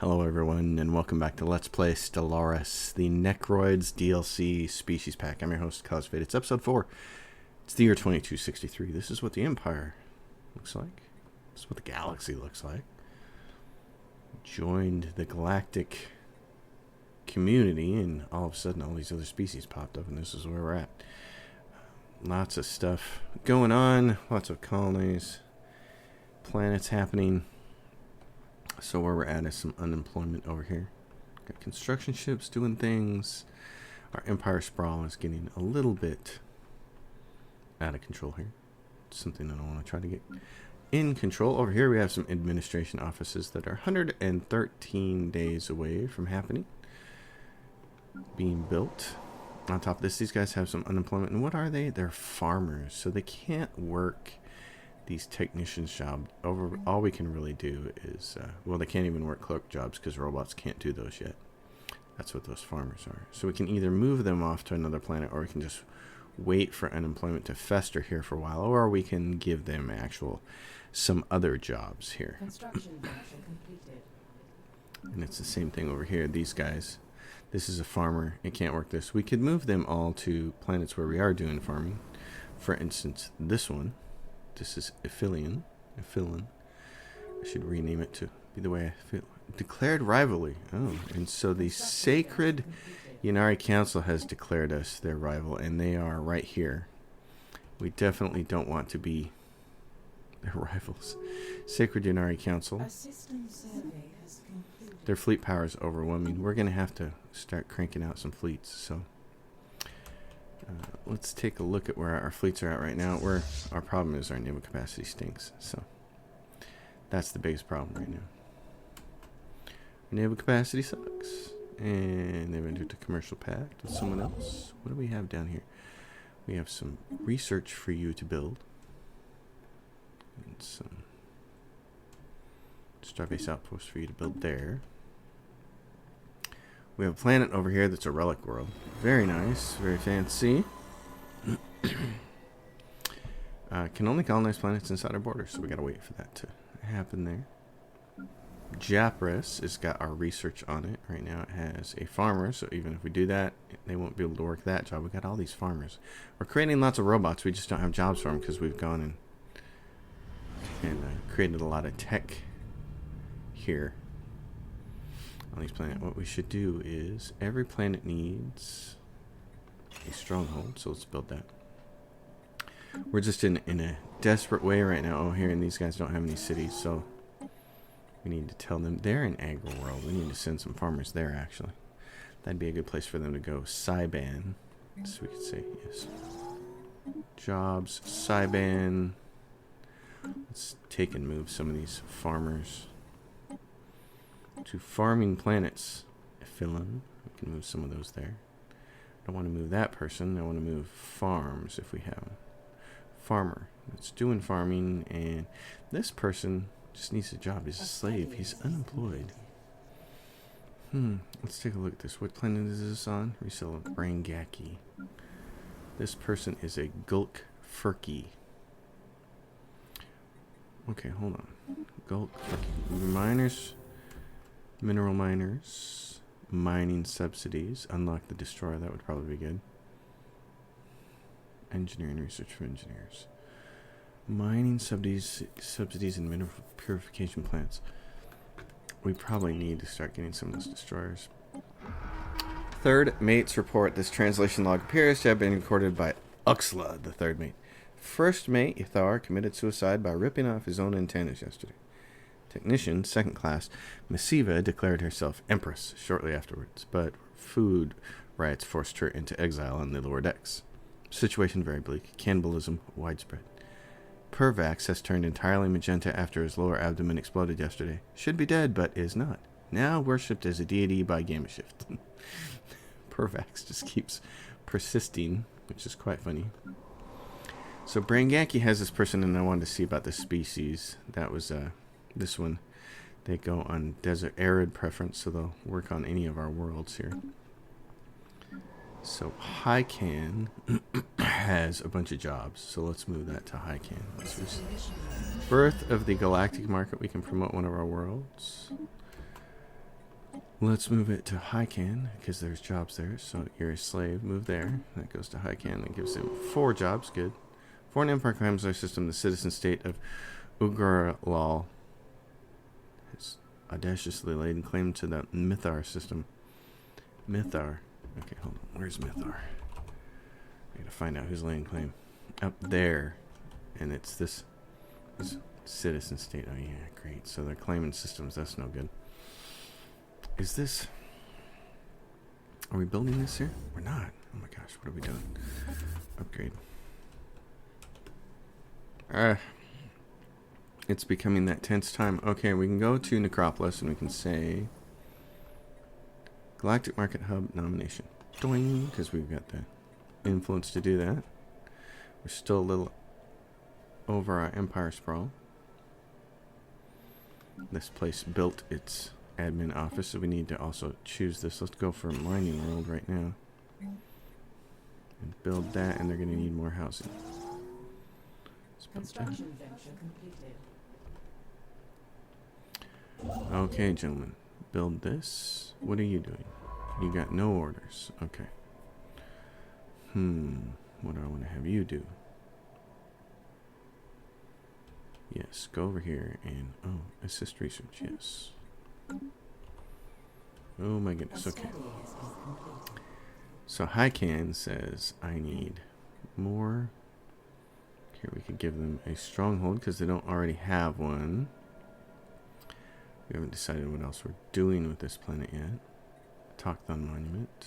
Hello everyone, and welcome back to Let's Play Stellaris, the Necroids DLC Species Pack. I'm your host, Cosfade. It's episode 4. It's the year 2263. This is what the Empire looks like. This is what the galaxy looks like. Joined the galactic community, and all of a sudden all these other species popped up, and this is where we're at. Lots of stuff going on, lots of colonies, planets happening. So where we're at is some unemployment over here. Got construction ships doing things. Our Empire sprawl is getting a little bit out of control here. It's something that I want to try to get in control. Over here we have some administration offices that are 113 days away from happening. Being built. On top of this, these guys have some unemployment. And what are they? They're farmers. So they can't work these technicians' jobs. All we can really do is, well, they can't even work clerk jobs because robots can't do those yet. That's what those farmers are. So we can either move them off to another planet, or we can just wait for unemployment to fester here for a while, or we can give them some other jobs here. Construction completed. And it's the same thing over here. These guys, this is a farmer. It can't work this. We could move them all to planets where we are doing farming. For instance, this one. This is Ephilion. I should rename it to be the way I feel. Declared rivalry. Oh, and so the Sacred Unari Council has declared us their rival, and they are right here. We definitely don't want to be their rivals. Sacred Unari Council. Their fleet power is overwhelming. We're going to have to start cranking out some fleets, so... let's take a look at where our fleets are at right now. Where our problem is our naval capacity stinks. So that's the biggest problem right now. Our naval capacity sucks. And they've entered a commercial pact with someone else. What do we have down here? We have some research for you to build. And some Starbase outposts for you to build there. We have a planet over here that's a relic world. Very nice, very fancy. Can only colonize planets inside our borders, so we gotta wait for that to happen there. Japris has got our research on it. Right now it has a farmer, so even if we do that, they won't be able to work that job. We got all these farmers. We're creating lots of robots, we just don't have jobs for them because we've gone and created a lot of tech here. On these planets, what we should do is every planet needs a stronghold, so let's build that. We're just in a desperate way right now. Oh, here, and these guys don't have any cities, so we need to tell them they're in Agro World. We need to send some farmers there, actually. That'd be a good place for them to go. Cyban, so we could say yes. Jobs, Cyban. Let's take and move some of these farmers to farming planets. Ephilion, we can move some of those there. I don't want to move that person. I want to move farms if we have them. Farmer that's doing farming, and this person just needs a job. He's a slave. He's unemployed. Let's take a look at this. What planet is this on? Resell of Brangaki. This person is a Gulk Furky. Okay, hold on. Gulk Furky. Miners. Mineral miners, mining subsidies, unlock the destroyer, that would probably be good. Engineering research for engineers. Mining subsidies and mineral purification plants. We probably need to start getting some of those destroyers. Third mate's report. This translation log appears to have been recorded by Uxla, the third mate. First mate, Ithar, committed suicide by ripping off his own antennas yesterday. Technician, second class, Massiva declared herself Empress shortly afterwards, but food riots forced her into exile on the lower decks. Situation very bleak. Cannibalism widespread. Pervax has turned entirely magenta after his lower abdomen exploded yesterday. Should be dead, but is not. Now worshipped as a deity by Gamma Shift. Pervax just keeps persisting, which is quite funny. So Brangaki has this person, and I wanted to see about this species. That was this one. They go on desert arid preference, so they'll work on any of our worlds here. So Hycan has a bunch of jobs, so let's move that to Hycan. Birth of the galactic market. We can promote one of our worlds. Let's move it to Hycan, because there's jobs there. So you're a slave, move there. That goes to Hycan. That gives him 4 jobs. Good. Foreign Empire claims our system, the citizen state of Ugralal has audaciously laid claim to the Mythar system. Mythar. Okay, hold on. Where's Mythar? I gotta find out who's laying claim. Up there. And it's this citizen state. Oh, yeah, great. So they're claiming systems. That's no good. Is this... Are we building this here? We're not. Oh my gosh, what are we doing? Upgrade. It's becoming that tense time. Okay, we can go to Necropolis and we can say... Galactic Market Hub nomination. Doing, because we've got the influence to do that. We're still a little over our Empire sprawl. This place built its admin office, so we need to also choose this. Let's go for Mining World right now. And build that, and they're going to need more housing. Construction venture completed. Okay, gentlemen. Build this. What are you doing? You got no orders. Okay. What do I want to have you do? Yes, go over here and... Oh, assist research, yes. Oh my goodness, okay. So Hycan says, I need more. Here we could give them a stronghold because they don't already have one. We haven't decided what else we're doing with this planet yet. Tokthon Monument.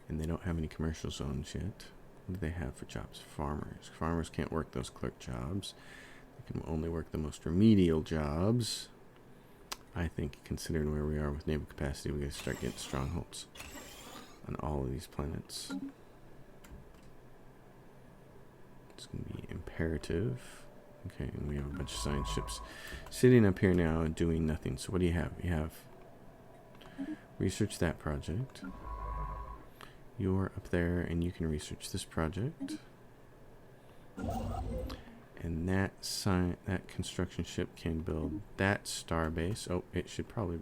And they don't have any commercial zones yet. What do they have for jobs? Farmers. Farmers can't work those clerk jobs. They can only work the most remedial jobs. I think, considering where we are with naval capacity, we gotta start getting strongholds on all of these planets. It's gonna be imperative. Okay, and we have a bunch of science ships sitting up here now and doing nothing. So what do you have? You have research that project. You're up there and you can research this project. And that construction ship can build that star base. Oh, it should probably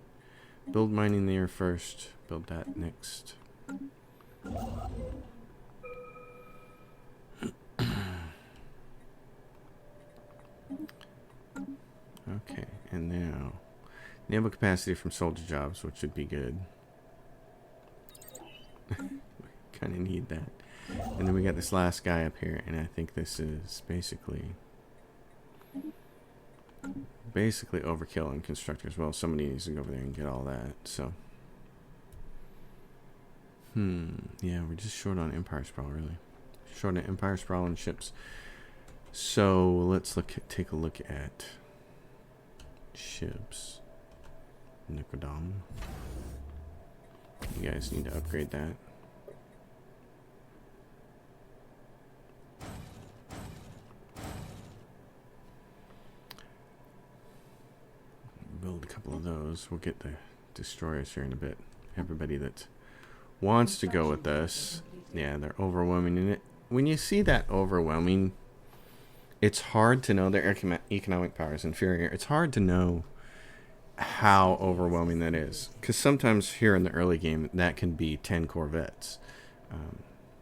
build mining there first. Build that next. Okay, and now naval capacity from soldier jobs, which would be good. Kind of need that. And then we got this last guy up here, and I think this is basically overkill on constructor as well. Somebody needs to go over there and get all that. So yeah, we're just short on Empire Sprawl, really. Short on Empire Sprawl and ships. So let's take a look at ships. Nicodom. You guys need to upgrade that. Build a couple of those. We'll get the destroyers here in a bit. Everybody that wants to go with us, yeah, they're overwhelming in it. When you see that overwhelming, it's hard to know their economic power is inferior. It's hard to know how overwhelming that is, because sometimes here in the early game that can be 10 corvettes,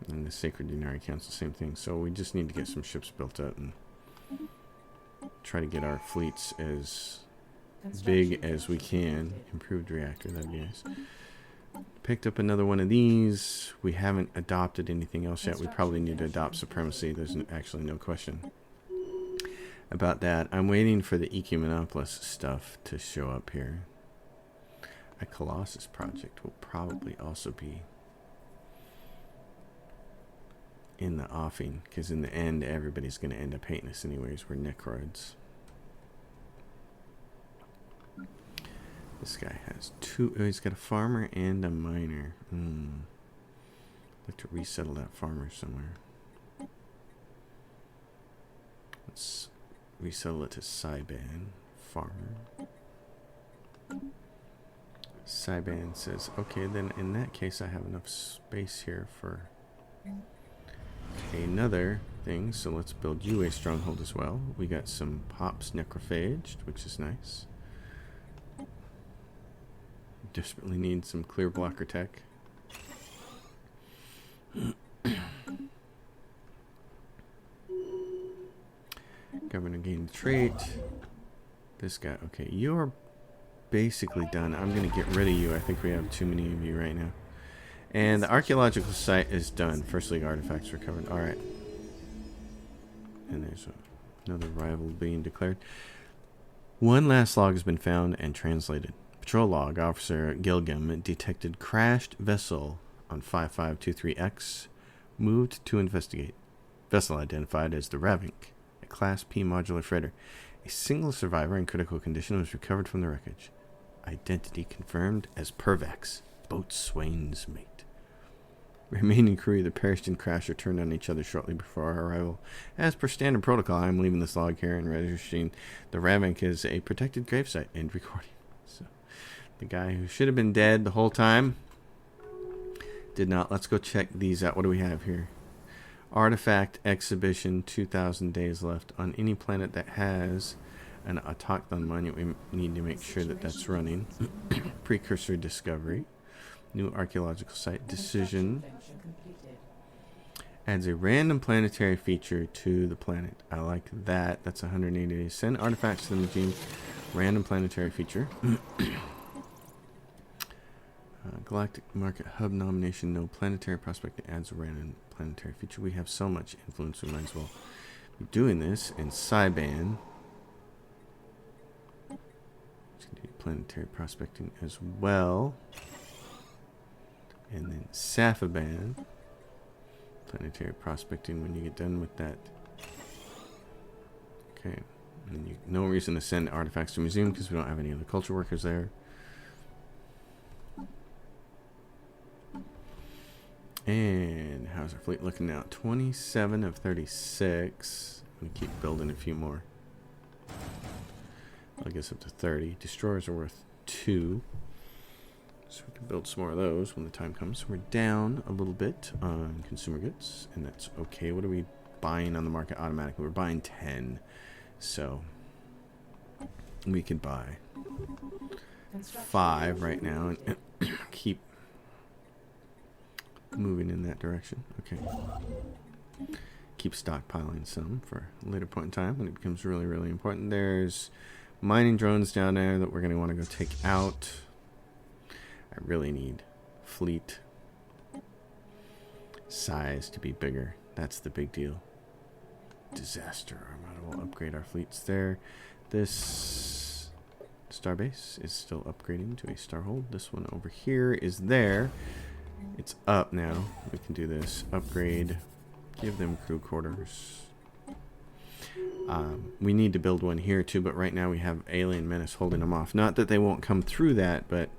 and the Sacred Denari Council, same thing. So we just need to get some ships built up and try to get our fleets as big as we can. Improved reactor, that'd be nice. Picked up another one of these. We haven't adopted anything else yet. We probably need to adopt supremacy. There's actually no question about that. I'm waiting for the Ecumenopolis stuff to show up here. A Colossus project will probably also be in the offing, because in the end everybody's going to end up hating us anyways. We're Necroids. This guy has two. Oh, he's got a farmer and a miner. I'd like to resettle that farmer somewhere. Let's resettle it to Cyban. Farmer. Cyban says, okay, then in that case I have enough space here for another thing. So let's build you a stronghold as well. We got some pops necrophaged, which is nice. Desperately need some clear blocker tech. Governor gained trait. This guy, okay, you're basically done. I'm gonna get rid of you. I think we have too many of you right now. And the archaeological site is done. First League artifacts recovered. Alright. And there's another rival being declared. One last log has been found and translated. Patrol log. Officer Gilgam detected crashed vessel on 5523X. Moved to investigate. Vessel identified as the Ravink, a Class P modular freighter. A single survivor in critical condition was recovered from the wreckage. Identity confirmed as Pervex, boatswain's mate. Remaining crew either perished in crash or turned on each other shortly before our arrival. As per standard protocol, I'm leaving this log here and registering the Ravink as a protected gravesite and recording. So, the guy who should have been dead the whole time did not. Let's go check these out. What do we have here? Artifact exhibition, 2,000 days left. On any planet that has an autochthon monument, we need to make sure that that's running. Precursor discovery. New archaeological site. Decision. Adds a random planetary feature to the planet. I like that. That's 180 days. Send artifacts to the museum. Random planetary feature. Galactic Market Hub nomination. No planetary prospect adds a random planetary feature. We have so much influence, we might as well be doing this. And Cyban. Planetary prospecting as well. And then Safaban. Planetary prospecting when you get done with that. Okay. And then no reason to send artifacts to museum because we don't have any other culture workers there. And how's our fleet looking now? 27 of 36. We keep building a few more. I guess up to 30. Destroyers are worth 2. So we can build some more of those when the time comes. We're down a little bit on consumer goods, and that's okay. What are we buying on the market automatically? We're buying 10. So we could buy 5 right now and keep moving in that direction. Okay. Keep stockpiling some for a later point in time when it becomes really, really important. There's mining drones down there that we're going to want to go take out. I really need fleet size to be bigger. That's the big deal. Disaster Armada will upgrade our fleets there. This starbase is still upgrading to a starhold. This one over here is there. It's up now. We can do this. Upgrade. Give them crew quarters. We need to build one here too, but right now we have Alien Menace holding them off. Not that they won't come through that, but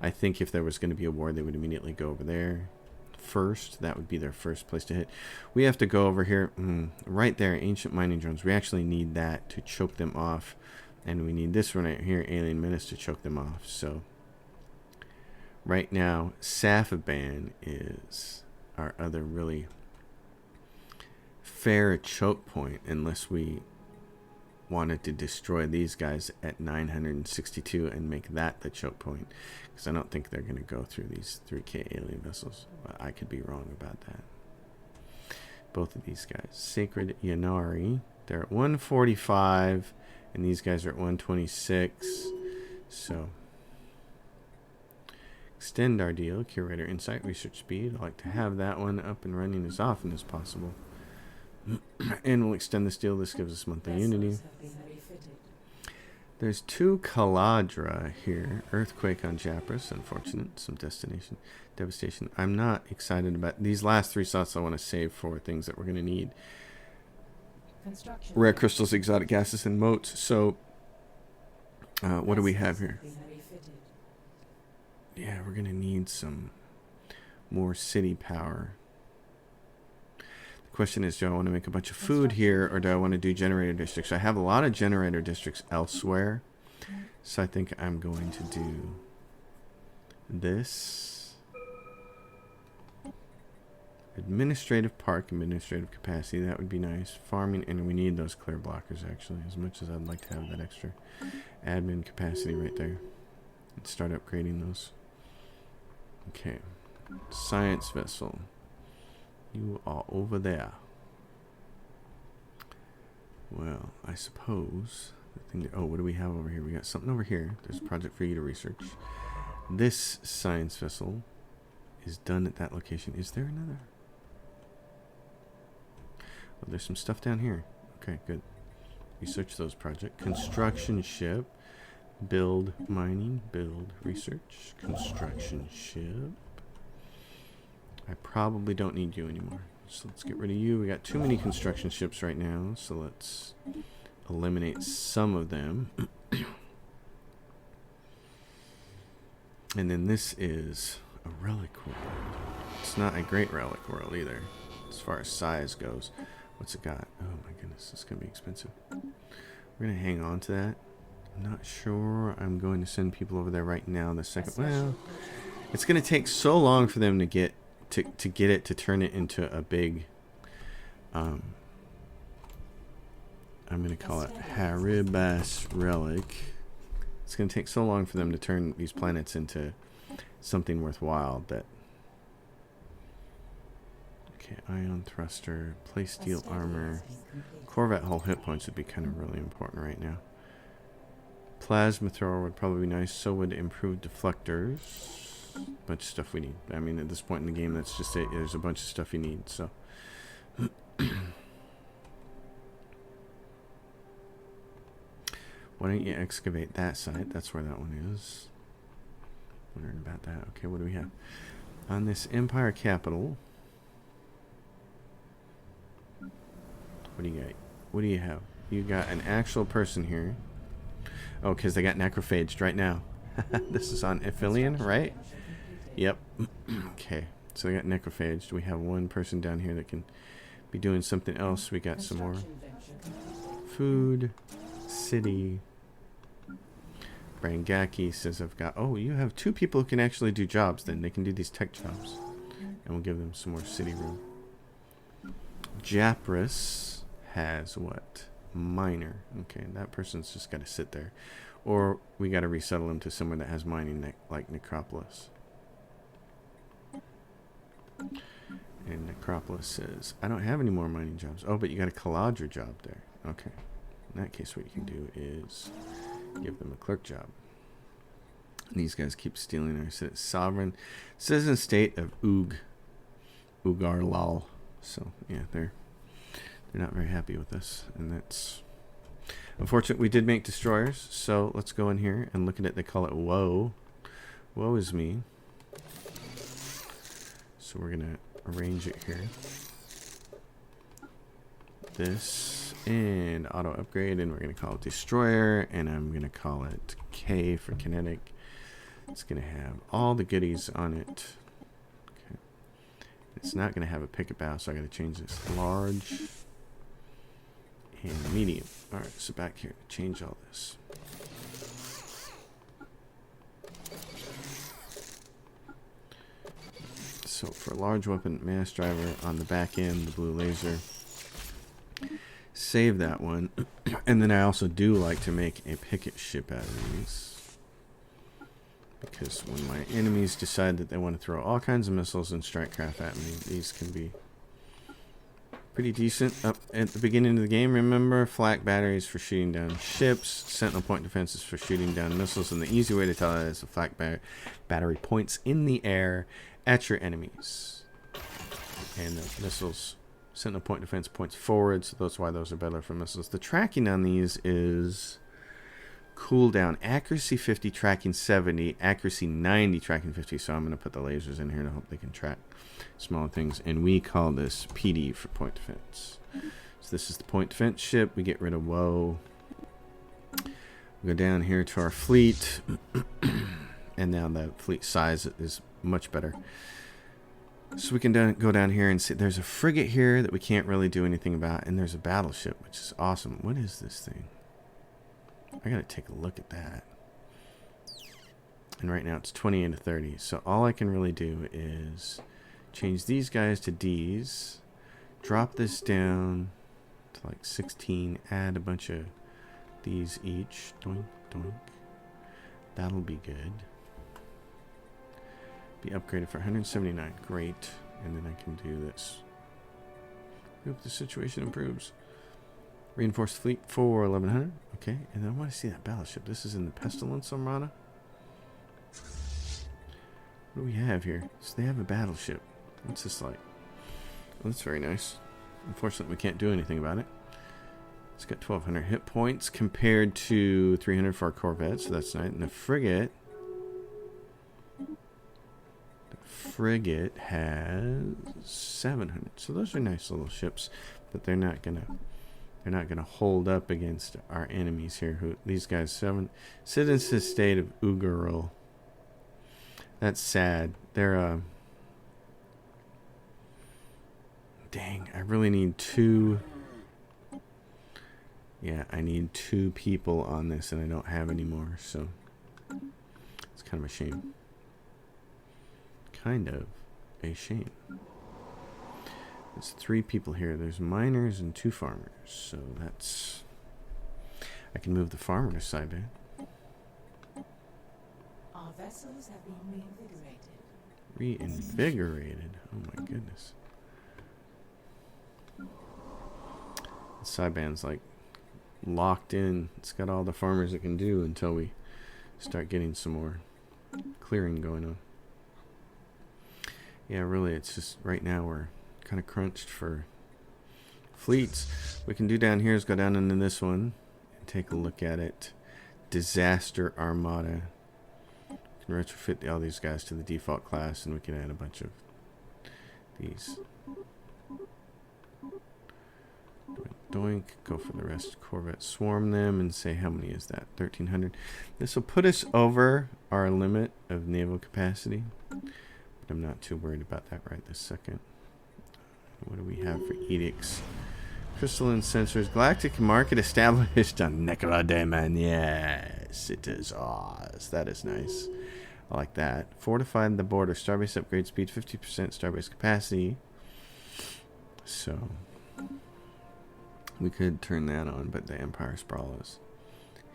I think if there was going to be a war, they would immediately go over there first. That would be their first place to hit. We have to go over here. Right there, Ancient Mining Drones. We actually need that to choke them off. And we need this one right here, Alien Menace, to choke them off. So right now, Safaban is our other really fair choke point, unless we wanted to destroy these guys at 962 and make that the choke point, because I don't think they're going to go through these 3K alien vessels. I could be wrong about that. Both of these guys. Sacred Yanari, they're at 145, and these guys are at 126. So extend our deal. Curator Insight, Research Speed. I like to have that one up and running as often as possible. And we'll extend this deal. This gives us monthly unity. There's 2 Caladra here. Earthquake on Japras. Unfortunate. Some destination devastation. I'm not excited about these last 3 slots. I want to save for things that we're going to need. Rare crystals, exotic gases, and moats. So what do we have here? Yeah, we're going to need some more city power. Question is, do I want to make a bunch of food here, or do I want to do generator districts? I have a lot of generator districts elsewhere, so I think I'm going to do this. Administrative park, administrative capacity, that would be nice. Farming, and we need those clear blockers actually, as much as I'd like to have that extra admin capacity right there. And start upgrading those. Okay. Science vessel. You are over there. Well, I suppose the thing that, oh, what do we have over here? We got something over here. There's a project for you to research. This science vessel is done at that location. Is there another? Oh, there's some stuff down here. Okay, good. Research those projects. Construction ship. Build mining. Build research. Construction ship. I probably don't need you anymore. So let's get rid of you. We got too many construction ships right now. So let's eliminate some of them. And then this is a relic world. It's not a great relic world either, as far as size goes. What's it got? Oh my goodness, it's going to be expensive. We're going to hang on to that. I'm not sure I'm going to send people over there right now. The second, well, it's going to take so long for them to get it to turn it into a big, I'm going to call it Haribas Relic. It's going to take so long for them to turn these planets into something worthwhile that... Okay, ion thruster, plate steel armor, Corvette hull hit points would be kind of really important right now. Plasma thrower would probably be nice. So would improved deflectors. Bunch of stuff we need. I mean, at this point in the game, that's just it. There's a bunch of stuff you need. So, why don't you excavate that site? That's where that one is. Wondering about that. Okay, what do we have on this Empire capital? What do you got? What do you have? You got an actual person here. Oh, because they got necrophaged right now. This is on Aphelion, right? Yep. Okay. So they got necrophaged. We have one person down here that can be doing something else. We got some more food. City. Brangaki says I've got... Oh, you have 2 people who can actually do jobs then. They can do these tech jobs. And we'll give them some more city room. Japris has what? Miner. Okay, that person's just got to sit there. Or we got to resettle him to somewhere that has mining like Necropolis. And Necropolis says, I don't have any more mining jobs. Oh, but you got a Caladra job there. Okay. In that case, what you can do is give them a clerk job. And these guys keep stealing our sovereign citizen state of Ugar Lal. So, yeah, they're not very happy with us. And that's unfortunate. We did make destroyers. So let's go in here and look at it. They call it Woe. Woe is me. So we're going to arrange it here. This and auto upgrade. And we're going to call it Destroyer. And I'm going to call it K for kinetic. It's going to have all the goodies on it. Okay. It's not going to have a picket bow. So I got to change this. Large. And medium. Alright, so back here, change all this. So for large weapon, mass driver on the back end, the blue laser. Save that one. And then I also do like to make a picket ship out of these. Because when my enemies decide that they want to throw all kinds of missiles and strike craft at me, these can be pretty decent. Up at the beginning of the game, remember, flak batteries for shooting down ships, sentinel point defenses for shooting down missiles, and the easy way to tell that is the flak battery points in the air at your enemies, and the missiles sentinel point defense points forward, so that's why those are better for missiles. The tracking on these is cooldown accuracy 50, tracking 70, accuracy 90, tracking 50. So I'm going to put the lasers in here to hope they can track smaller things, and we call this PD for point defense. So this is the point defense ship. We get rid of Woe. We go down here to our fleet, and now the fleet size is much better. So we can go down here and see there's a frigate here that we can't really do anything about, and there's a battleship, which is awesome. What is this thing? I gotta take a look at that. And right now it's 20 into 30. So all I can really do is change these guys to D's, drop this down to like 16, add a bunch of these each. Doink, doink. That'll be good. Be upgraded for 179. Great. And then I can do this. Hope the situation improves. Reinforced fleet for 1100. Okay. And then I want to see that battleship. This is in the Pestilence Armada. What do we have here? So they have a battleship. What's this like? Well, that's very nice. Unfortunately, we can't do anything about it. It's got 1,200 hit points compared to 300 for our Corvette, so that's nice. And the frigate has 700. So those are nice little ships, but they're not gonna hold up against our enemies here. Who these guys? Citizens State of Ugaril. That's sad. They're dang, I really need 2. Yeah, I need 2 people on this, and I don't have any more, so it's kind of a shame. Kind of a shame. There's 3 people here. There's miners and 2 farmers, so that's... I can move the farmer to side bed. Our vessels have been reinvigorated. Reinvigorated? Oh my goodness. The sideband's like locked in. It's got all the farmers it can do until we start getting some more clearing going on. Yeah, really, it's just right now we're kind of crunched for fleets. What we can do down here is go down into this one and take a look at it. Disaster Armada. We can retrofit all these guys to the default class, and we can add a bunch of these. Doink, go for the rest. Corvette, swarm them and say how many is that? 1,300. This will put us over our limit of naval capacity, but I'm not too worried about that right this second. What do we have for edicts? Crystalline sensors. Galactic market established on Necroids. Yes, it is Oz. That is nice. I like that. Fortified the border. Starbase upgrade speed 50%. Starbase capacity. So we could turn that on, but the Empire Sprawl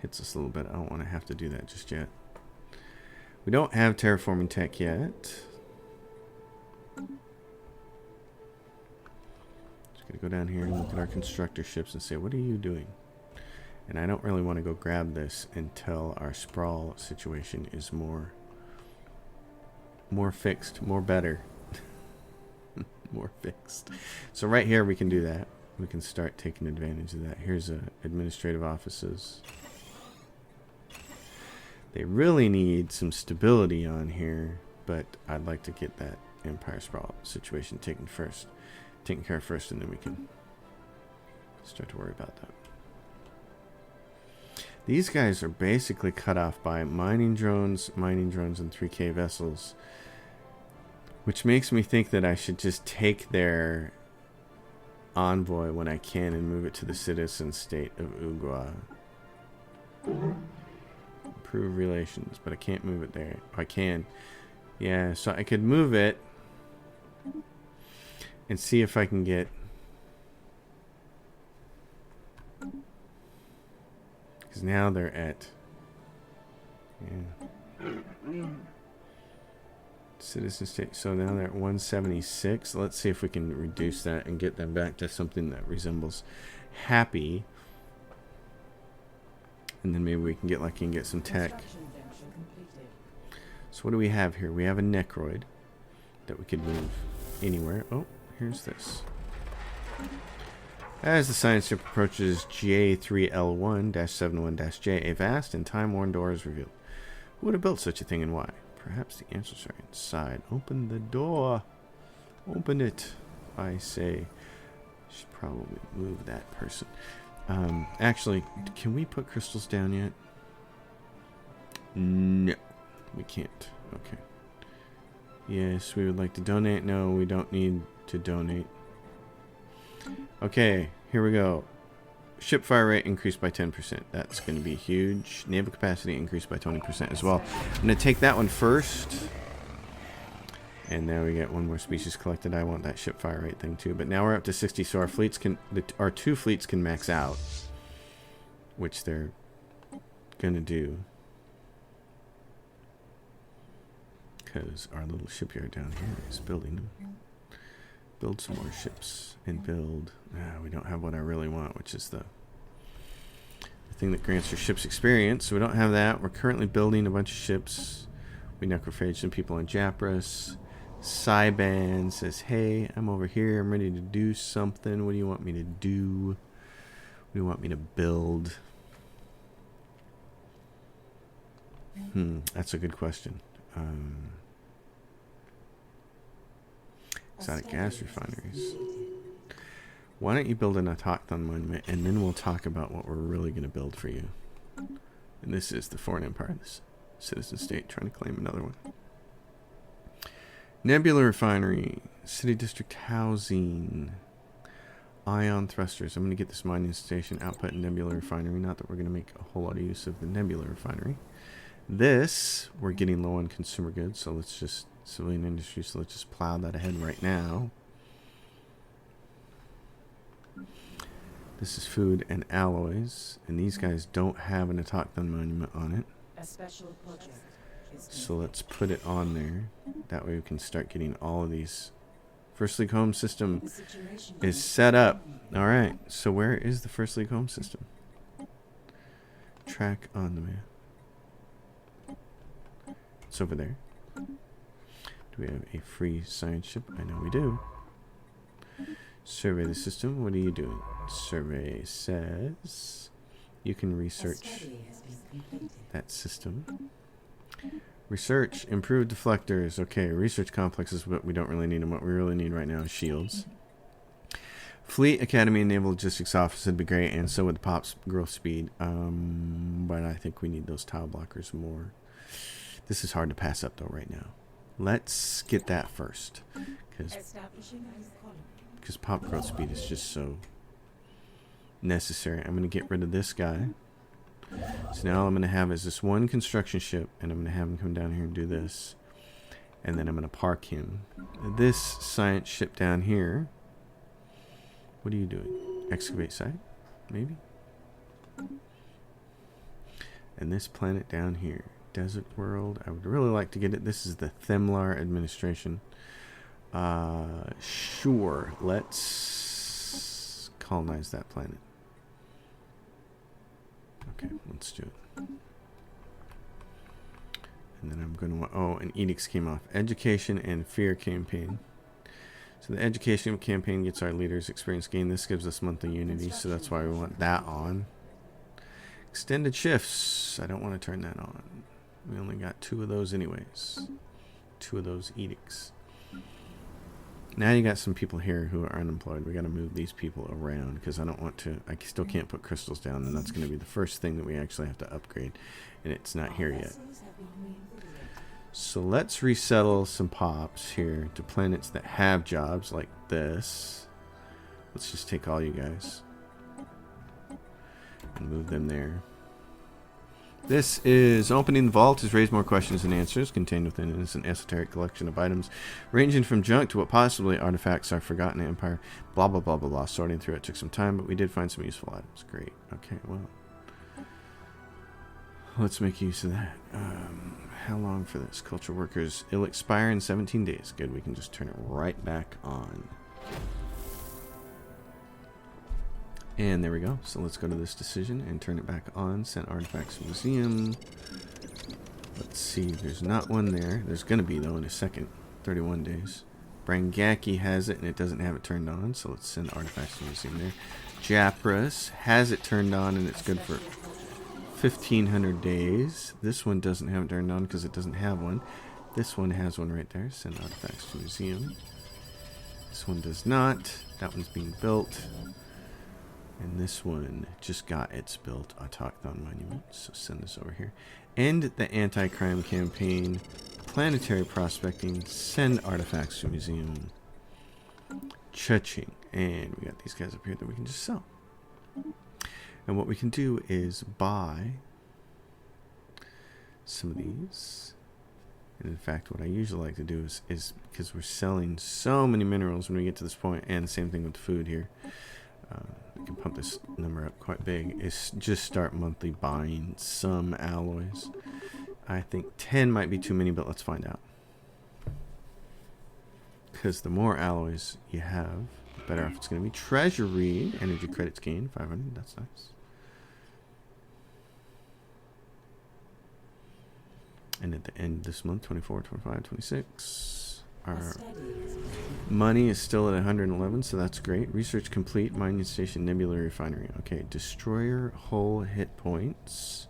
hits us a little bit. I don't want to have to do that just yet. We don't have terraforming tech yet. Just gonna go down here and look at our constructor ships and say, what are you doing? And I don't really want to go grab this until our sprawl situation is more fixed, more better. More fixed. So right here we can do that. We can start taking advantage of that. Here's administrative offices. They really need some stability on here, but I'd like to get that Empire Sprawl situation taken care of first, and then we can start to worry about that. These guys are basically cut off by mining drones, and 3K vessels, which makes me think that I should just take their envoy when I can and move it to the citizen state of Ugwa. Improve relations, but I can't move it there. I can. Yeah, so I could move it and see if I can get... Because now they're at... Yeah. Citizen state. So now they're at 176. Let's see if we can reduce that and get them back to something that resembles happy. And then maybe we can get lucky and get some tech. So what do we have here? We have a Necroid that we could move anywhere. Oh, here's this. As the science ship approaches GA3L1-71-J, a vast and time-worn door is revealed. Who would have built such a thing and why? Perhaps the answers are inside. Open the door. Open it. I say. Should probably move that person. Actually, can we put crystals down yet? No, we can't. Okay. Yes, we would like to donate. No, we don't need to donate. Okay, here we go. Ship fire rate increased by 10%. That's going to be huge. Naval capacity increased by 20% as well. I'm going to take that one first. And now we get one more species collected. I want that ship fire rate thing too. But now we're up to 60, so our fleets can, our 2 fleets can max out, which they're going to do. Because our little shipyard down here is building them. Build some more ships and build. We don't have what I really want, which is the thing that grants your ships experience. So we don't have that. We're currently building a bunch of ships. We necrophage some people on Japras. Cyban says, hey, I'm over here. I'm ready to do something. What do you want me to do? What do you want me to build? That's a good question. Exotic gas refineries. Why don't you build an autochthon monument, and then we'll talk about what we're really going to build for you. And this is the foreign empire, this citizen state trying to claim another one. Nebula refinery, city district housing, ion thrusters. I'm going to get this mining station output in nebula refinery. Not that we're going to make a whole lot of use of the nebula refinery. This, we're getting low on consumer goods, so let's just, civilian industry, so let's just plow that ahead right now. This is food and alloys, and these guys don't have an autochthon monument on it. A special project is So let's put it on there. That way we can start getting all of these. First League Home System the situation is set up. Alright, so where is the First League Home System? Track on the map. It's over there. Do we have a free science ship? I know we do. Survey the system. What are you doing? Survey says you can A research study has been completed. that system. Research, improved deflectors. Okay, research complexes, but we don't really need them. What we really need right now is shields. Fleet Academy and Naval Logistics Office would be great, and so would the POP's growth speed. But I think we need those tile blockers more. This is hard to pass up though right now. Let's get that first, Establishing a new colony. because POP growth speed is just so necessary. I'm going to get rid of this guy. So now all I'm going to have is this one construction ship, and I'm going to have him come down here and do this. And then I'm going to park him. This science ship down here. What are you doing? Excavate site? Maybe? And this planet down here. Desert World. I would really like to get it. This is the Themlar administration. Sure. Let's colonize that planet. Okay, let's do it. And then I'm going to... Oh, and edicts came off. Education and fear campaign. So the education campaign gets our leaders experience gain. This gives us monthly unity, so that's why we want that on. Extended shifts. I don't want to turn that on. We only got 2 of those anyways. 2 of those edicts. Now you got some people here who are unemployed. We got to move these people around because I don't want to... I still can't put crystals down, and that's going to be the first thing that we actually have to upgrade. And it's not here yet. Vessels have been reinvigorated. So let's resettle some POPs here to planets that have jobs like this. Let's just take all you guys and move them there. This is Opening the Vault has raised more questions than answers. Contained within it is an esoteric collection of items ranging from junk to what possibly artifacts are forgotten empire. Blah, blah, blah, blah, blah. Sorting through it took some time, but we did find some useful items. Great. Okay, well. Let's make use of that. How long for this? Culture workers. It'll expire in 17 days. Good, we can just turn it right back on. And there we go. So let's go to this decision and turn it back on. Send artifacts to museum. Let's see. There's not one there. There's going to be, though, in a second. 31 days. Brangaki has it, and it doesn't have it turned on. So let's send artifacts to museum there. Japras has it turned on, and it's good for 1,500 days. This one doesn't have it turned on because it doesn't have one. This one has one right there. Send artifacts to museum. This one does not. That one's being built. And this one just got its built autochthon monument. So send this over here. End the anti-crime campaign. Planetary prospecting. Send artifacts to museum. Cha-ching. And we got these guys up here that we can just sell. And what we can do is buy some of these. And in fact, what I usually like to do is because we're selling so many minerals when we get to this point, and the same thing with the food here. We can pump this number up quite big, is just start monthly buying some alloys. I think 10 might be too many, but let's find out. Because the more alloys you have, the better off it's going to be. Treasury, energy credits gained, 500. That's nice. And at the end of this month, 24, 25, 26, our money is still at 111, so that's great. Research complete. Mining station, Nebula Refinery. Okay, destroyer, hull, hit points.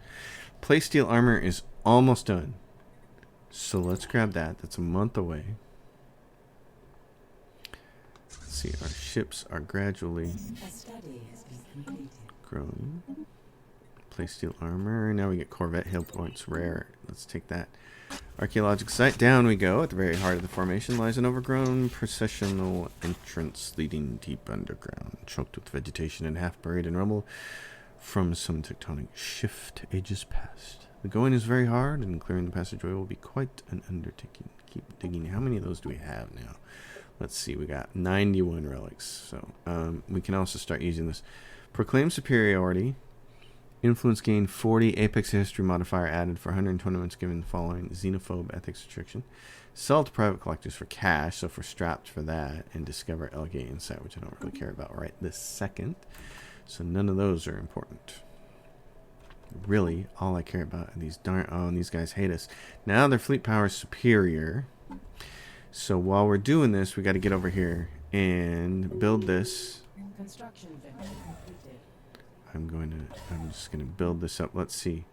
Playsteel armor is almost done. So let's grab that. That's a month away. Let's see, our ships are gradually growing. Playsteel armor. Now we get Corvette hit points rare. Let's take that. Archaeological site. Down we go. At the very heart of the formation lies an overgrown processional entrance leading deep underground, choked with vegetation and half buried in rubble from some tectonic shift ages past. The going is very hard, and clearing the passageway will be quite an undertaking. Keep digging. How many of those do we have now? Let's see. We got 91 relics. So we can also start using this. Proclaim superiority. Influence gain 40. Apex history modifier added for 120 months given following xenophobe ethics restriction. Sell to private collectors for cash, so if we're strapped for that. And discover Elegate Insight, which I don't really care about right this second. So none of those are important. Really, all I care about are these darn... Oh, and these guys hate us. Now their fleet power is superior. So while we're doing this, we got to get over here and build this. Construction completed. I'm just gonna build this up. Let's see.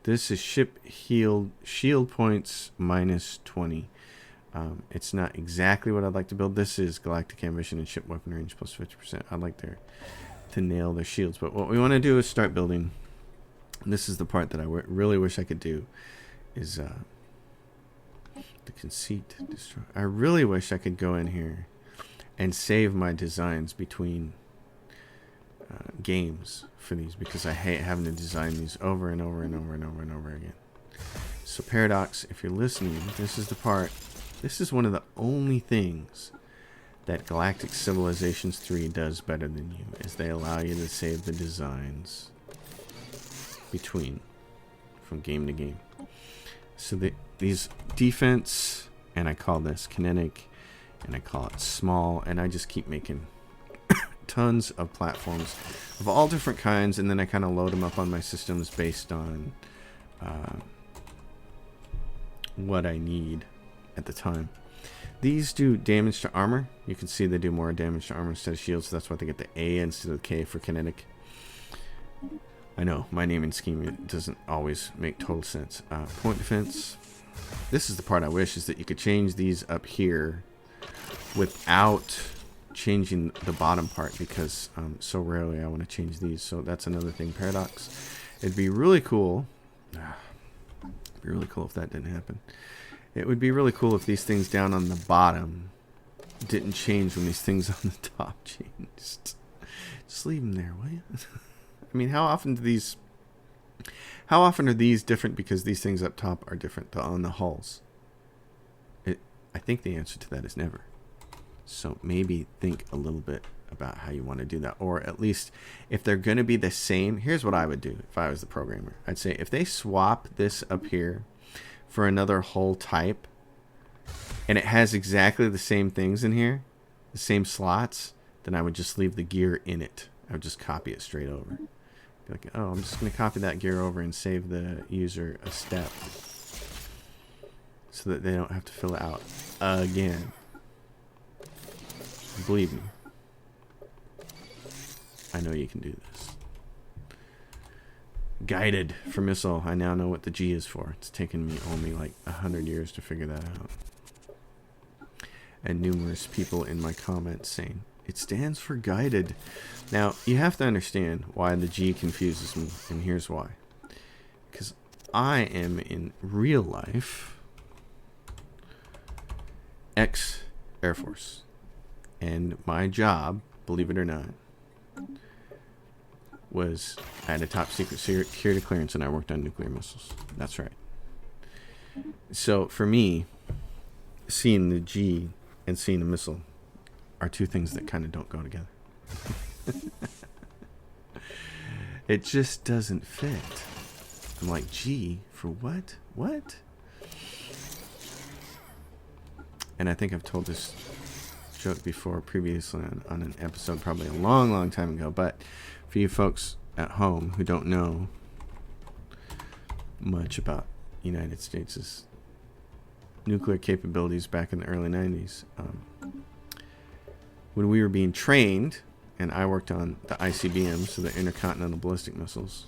This is ship shield points minus 20. It's not exactly what I'd like to build. This is galactic ambition and ship weapon range plus 50%. I'd like to nail their shields, but what we want to do is start building. And this is the part that I really wish I could do. Is the conceit destroy. I really wish I could go in here and save my designs between games for these, because I hate having to design these over and over and over and over and over again. So Paradox, if you're listening, this is the part. This is one of the only things that Galactic Civilizations 3 does better than you, is they allow you to save the designs from game to game. So these defense, and I call this kinetic, and I call it small, and I just keep making tons of platforms of all different kinds, and then I kind of load them up on my systems based on what I need at the time. These do damage to armor. You can see they do more damage to armor instead of shields, so that's why they get the A instead of the K for kinetic. I know, my naming scheme doesn't always make total sense. Point defense. This is the part I wish, is that you could change these up here without changing the bottom part, because so rarely I want to change these. So that's another thing. Paradox. It'd be really cool. It'd be really cool if that didn't happen. It would be really cool if these things down on the bottom didn't change when these things on the top changed. Just leave them there, will you? I mean, how often are these different because these things up top are different on the hulls? I think the answer to that is never. So maybe think a little bit about how you want to do that. Or at least if they're going to be the same, here's what I would do if I was the programmer. I'd say if they swap this up here for another hull type, and it has exactly the same things in here, the same slots, then I would just leave the gear in it. I would just copy it straight over. Be like, oh, I'm just going to copy that gear over and save the user a step so that they don't have to fill it out again. Believe me, I know you can do this. Guided for missile. I now know what the G is for. It's taken me only like 100 years to figure that out. And numerous people in my comments saying, it stands for guided. Now, you have to understand why the G confuses me, and here's why. Because I am in real life ex-Air Force. And my job, believe it or not, was I had a top secret security clearance, and I worked on nuclear missiles. That's right. So for me, seeing the G and seeing the missile are two things that kind of don't go together. It just doesn't fit. I'm like, G for what? What? and I think I've told this joke before previously on an episode probably a long time ago, but for you folks at home who don't know much about United States' nuclear capabilities back in the early 90s, when we were being trained, and I worked on the ICBMs, so the intercontinental ballistic missiles,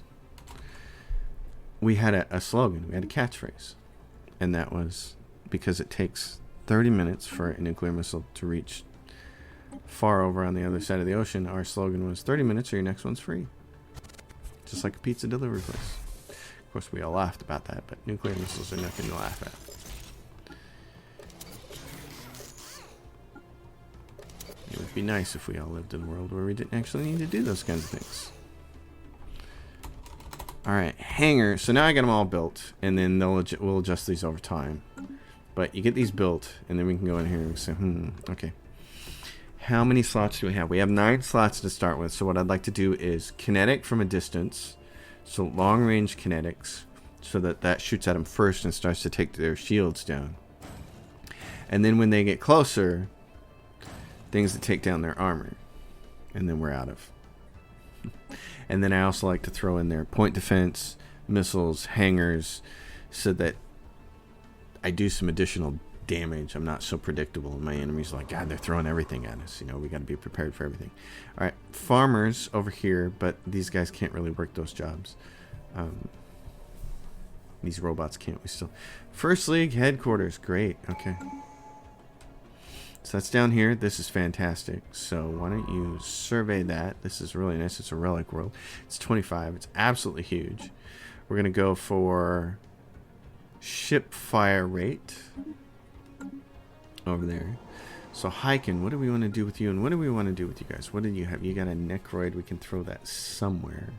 we had a slogan, we had a catchphrase, and that was, because it takes 30 minutes for a nuclear missile to reach far over on the other side of the ocean, our slogan was 30 minutes or your next one's free. Just like a pizza delivery place. Of course, we all laughed about that, but nuclear missiles are nothing to laugh at. It would be nice if we all lived in a world where we didn't actually need to do those kinds of things. Alright, hangar. So now I got them all built, and then we'll adjust these over time. But you get these built, and then we can go in here and say, okay. How many slots do we have? We have 9 slots to start with. So what I'd like to do is kinetic from a distance. So long range kinetics. So that shoots at them first and starts to take their shields down. And then when they get closer, things that take down their armor. And then we're out of. And then I also like to throw in there point defense, missiles, hangars, so that I do some additional damage. I'm not so predictable, and my enemies are like, God, they're throwing everything at us. We got to be prepared for everything. All right, farmers over here, but these guys can't really work those jobs. These robots can't. We still. First League headquarters, great. Okay. So that's down here. This is fantastic. So why don't you survey that? This is really nice. It's a relic world. It's 25. It's absolutely huge. We're going to go for ship fire rate over there. So hiking, what do we want to do with you, and what do we want to do with you guys? What do you have? You got a Necroid. We can throw that somewhere.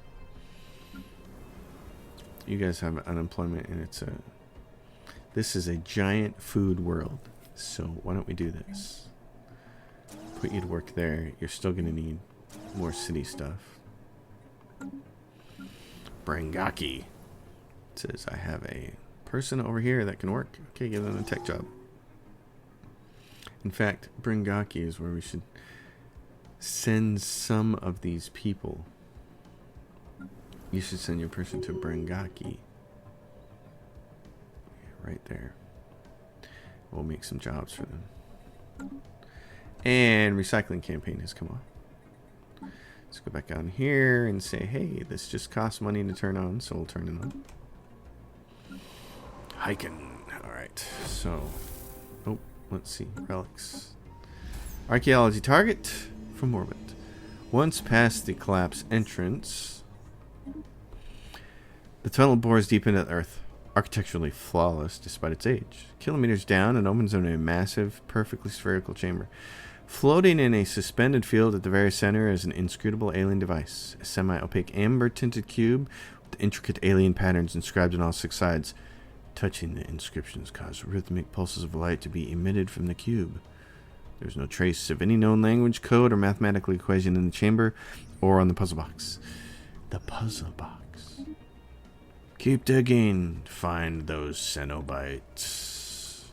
You guys have unemployment, and this is a giant food world. So why don't we do this? Put you to work there. You're still going to need more city stuff. Brangaki. It says I have a person over here that can work. Okay, give them a tech job. In fact, Brangaki is where we should send some of these people. You should send your person to Brangaki. Right there. We'll make some jobs for them. And recycling campaign has come on. Let's go back on here and say, hey, this just costs money to turn on, so we'll turn it on. Hiking. Alright, so... Oh, let's see. Relics. Archaeology target from orbit. Once past the collapse entrance, the tunnel bores deep into the Earth. Architecturally flawless despite its age. Kilometers down, it opens in a massive, perfectly spherical chamber. Floating in a suspended field at the very center is an inscrutable alien device. A semi-opaque amber-tinted cube with intricate alien patterns inscribed on all 6 sides. Touching the inscriptions cause rhythmic pulses of light to be emitted from the cube. There's no trace of any known language, code, or mathematical equation in the chamber or on the puzzle box. The puzzle box. Keep digging. Find those Cenobites.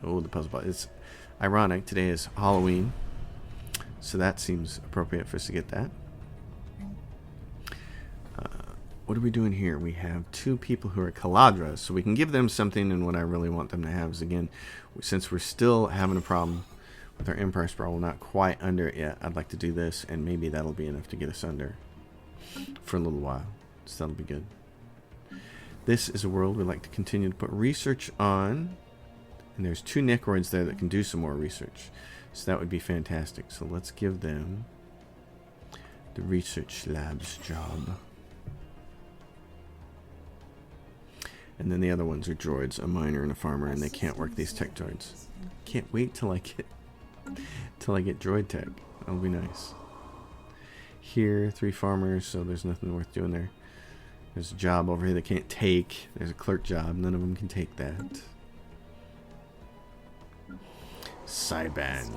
Oh, the puzzle box. It's ironic. Today is Halloween, so that seems appropriate for us to get that. What are we doing here? We have 2 people who are Caladras, so we can give them something, and what I really want them to have is, again, since we're still having a problem with our Empire Sprawl, we're not quite under it yet, I'd like to do this, and maybe that'll be enough to get us under for a little while. So that'll be good. This is a world we'd like to continue to put research on. And there's 2 Necroids there that can do some more research. So that would be fantastic. So let's give them the research lab's job. And then the other ones are droids, a miner and a farmer, and they can't work these tech droids. Can't wait till I get droid tech. That'll be nice. Here, 3 farmers, so there's nothing worth doing there. There's a job over here they can't take. There's a clerk job. None of them can take that. Cyban.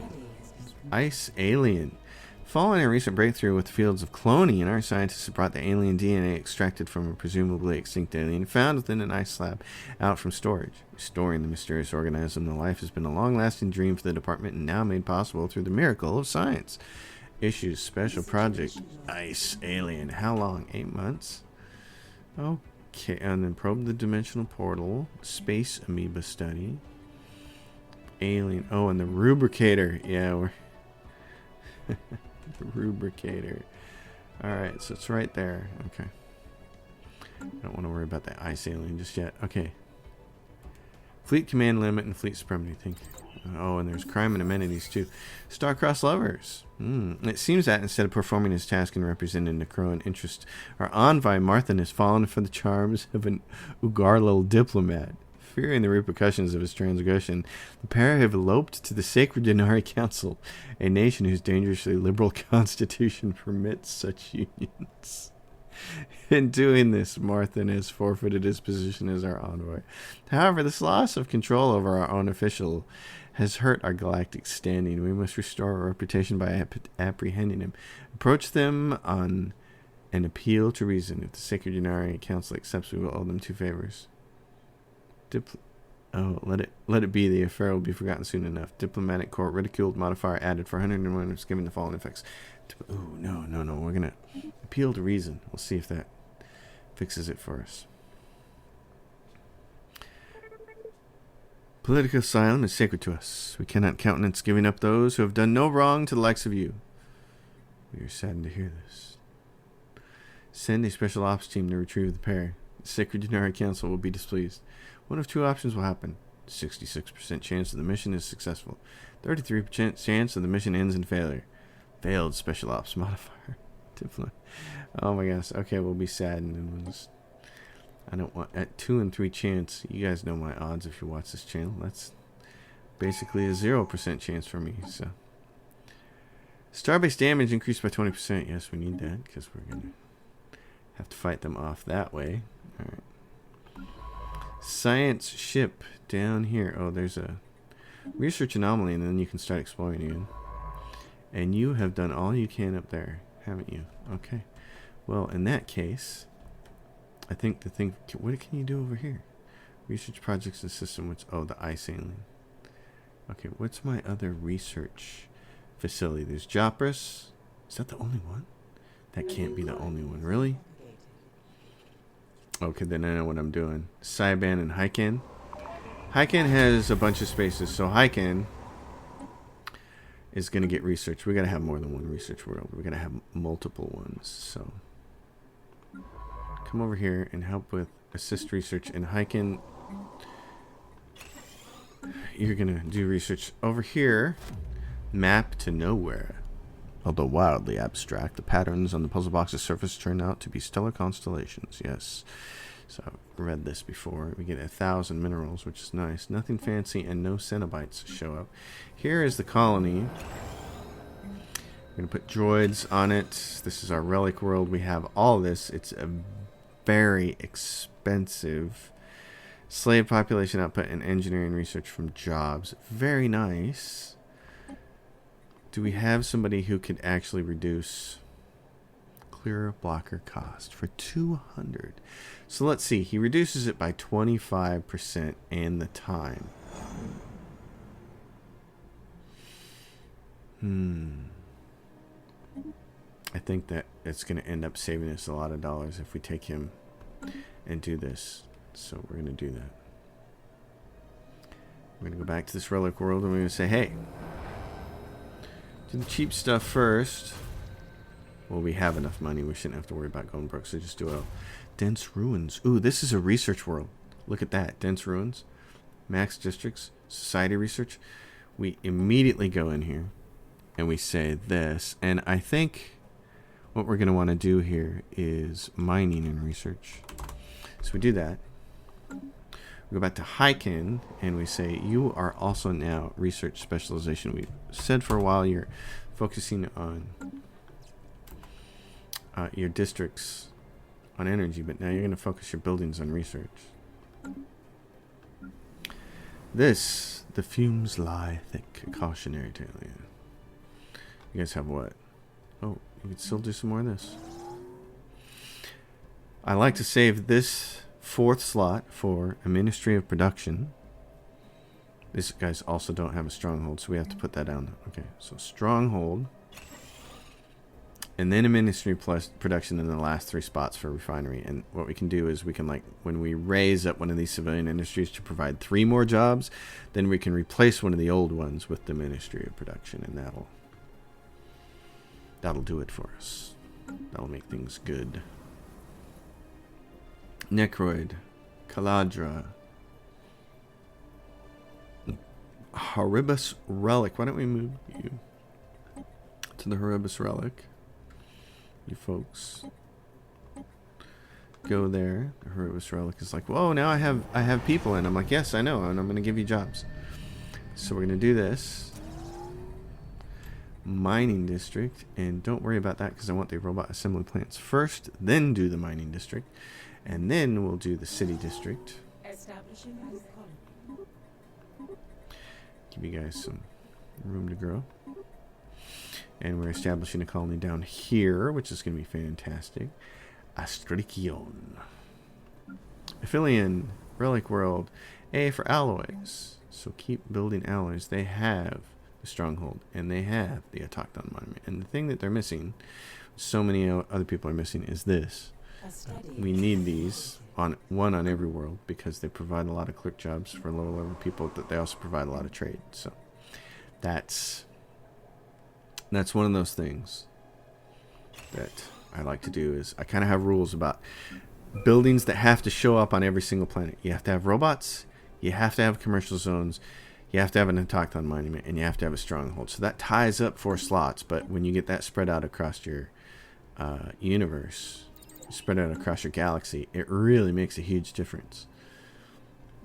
Ice alien. Following a recent breakthrough with the fields of cloning, our scientists have brought the alien DNA extracted from a presumably extinct alien found within an ice slab out from storage. Restoring the mysterious organism to life has been a long-lasting dream for the department and now made possible through the miracle of science. Issues Special Project Ice Alien. How long? 8 months? Okay, and then probe the dimensional portal. Space amoeba study. Alien. Oh, and the rubricator. Yeah, we're... the rubricator. Alright, so it's right there. Okay. I don't want to worry about that ice alien just yet. Okay. Fleet command limit and fleet supremacy. Thank you. Oh, and there's crime and amenities too. Star-crossed lovers. It seems that instead of performing his task and representing Necroan interest, our envoy Marthan has fallen for the charms of an Ugarlil diplomat. Fearing the repercussions of his transgression, the pair have eloped to the Sacred Denari Council, a nation whose dangerously liberal constitution permits such unions. In doing this, Marthan has forfeited his position as our envoy. However, this loss of control over our own official has hurt our galactic standing. We must restore our reputation by apprehending him. Approach them on an appeal to reason. If the Sacred Denari Council accepts, we will owe them 2 favors. Let it be. The affair will be forgotten soon enough. Diplomatic court ridiculed. Modifier added for 101. It's given the following effects. Ooh, no. We're gonna appeal to reason. We'll see if that fixes it for us. Political asylum is sacred to us. We cannot countenance giving up those who have done no wrong to the likes of you. We are saddened to hear this. Send a special ops team to retrieve the pair. The Sacred Denari Council will be displeased. One of 2 options will happen. 66% chance of the mission is successful. 33% chance of the mission ends in failure. Failed special ops modifier. Oh my gosh. Okay, we'll be saddened and we'll just... I don't want... At 2 and 3 chance, you guys know my odds if you watch this channel. That's basically a 0% chance for me, so... Starbase damage increased by 20%. Yes, we need that, because we're going to have to fight them off that way. Alright. Science ship down here. Oh, there's a research anomaly, and then you can start exploring again. And you have done all you can up there, haven't you? Okay. Well, in that case, I think the thing... What can you do over here? Research projects and system, which... Oh, the ice alien. Okay, what's my other research facility? There's Jopris. Is that the only one? That can't be the only one. Really? Okay, then I know what I'm doing. Cyban and Hyken. Hyken has a bunch of spaces, so Hyken is going to get research. We got to have more than one research world. We got to have multiple ones. So come over here and help with assist research. And Hyken, you're going to do research over here. Map to nowhere. Although wildly abstract, the patterns on the puzzle box's surface turn out to be stellar constellations. Yes. So I've read this before. We get 1,000 minerals, which is nice. Nothing fancy, and no Cenobites show up. Here is the colony. We're going to put droids on it. This is our relic world. We have all this. It's a very expensive slave population output and engineering research from jobs. Very nice. Do we have somebody who could actually reduce clear blocker cost for 200? So let's see. He reduces it by 25% and the time. I think that it's going to end up saving us a lot of dollars if we take him and do this. So we're going to do that. We're going to go back to this relic world and we're going to say, hey, do the cheap stuff first. Well, we have enough money. We shouldn't have to worry about going broke. So just do a dense ruins. Ooh, this is a research world. Look at that. Dense ruins. Max districts. Society research. We immediately go in here and we say this. And I think what we're going to want to do here is mining and research. So we do that. We go back to Hyken and we say you are also now research specialization. We said for a while you're focusing on your districts on energy, but now you're going to focus your buildings on research. The fumes lie thick, a cautionary tale. Yeah. You guys have what? Oh, you can still do some more of this. I like to save this 4th slot for a Ministry of Production. These guys also don't have a stronghold, so we have to put that down. Okay, so stronghold. And then a Ministry plus production in the last 3 spots for refinery. And what we can do is we can, like, when we raise up one of these civilian industries to provide 3 more jobs, then we can replace one of the old ones with the Ministry of Production, and that'll do it for us. That'll make things good. Necroid, Caladra, Haribus Relic. Why don't we move you to the Haribus Relic? You folks go there. The Haribus Relic is like, whoa, now I have people in. I'm like, yes, I know, and I'm going to give you jobs. So we're going to do this. Mining district, and don't worry about that because I want the robot assembly plants first, then do the mining district, and then we'll do the city district. Establishing a colony. Give you guys some room to grow. And we're establishing a colony down here, which is going to be fantastic. Astricion. Aphelion, Relic World, A for alloys. So keep building alloys. They have the stronghold, and they have the autochthon monument. And the thing that they're missing, so many other people are missing, is this. We need these on every world because they provide a lot of clerk jobs for lower level people, but they also provide a lot of trade. So that's one of those things that I like to do. Is I kind of have rules about buildings that have to show up on every single planet. You have to have robots, you have to have commercial zones, you have to have an autochthon monument, and you have to have a stronghold. So that ties up 4 slots, but when you get that spread out across your universe, spread out across your galaxy, it really makes a huge difference.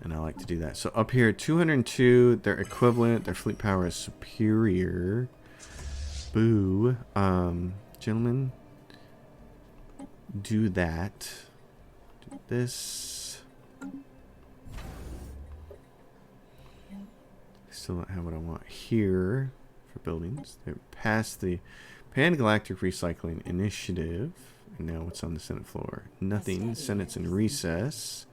And I like to do that. So up here, 202, they're equivalent, their fleet power is superior. Boo. Gentlemen, do that. Do this. Still don't have what I want here for buildings. They're past the Pan-Galactic Recycling Initiative. And now what's on the Senate floor? Nothing. Senate's in recess.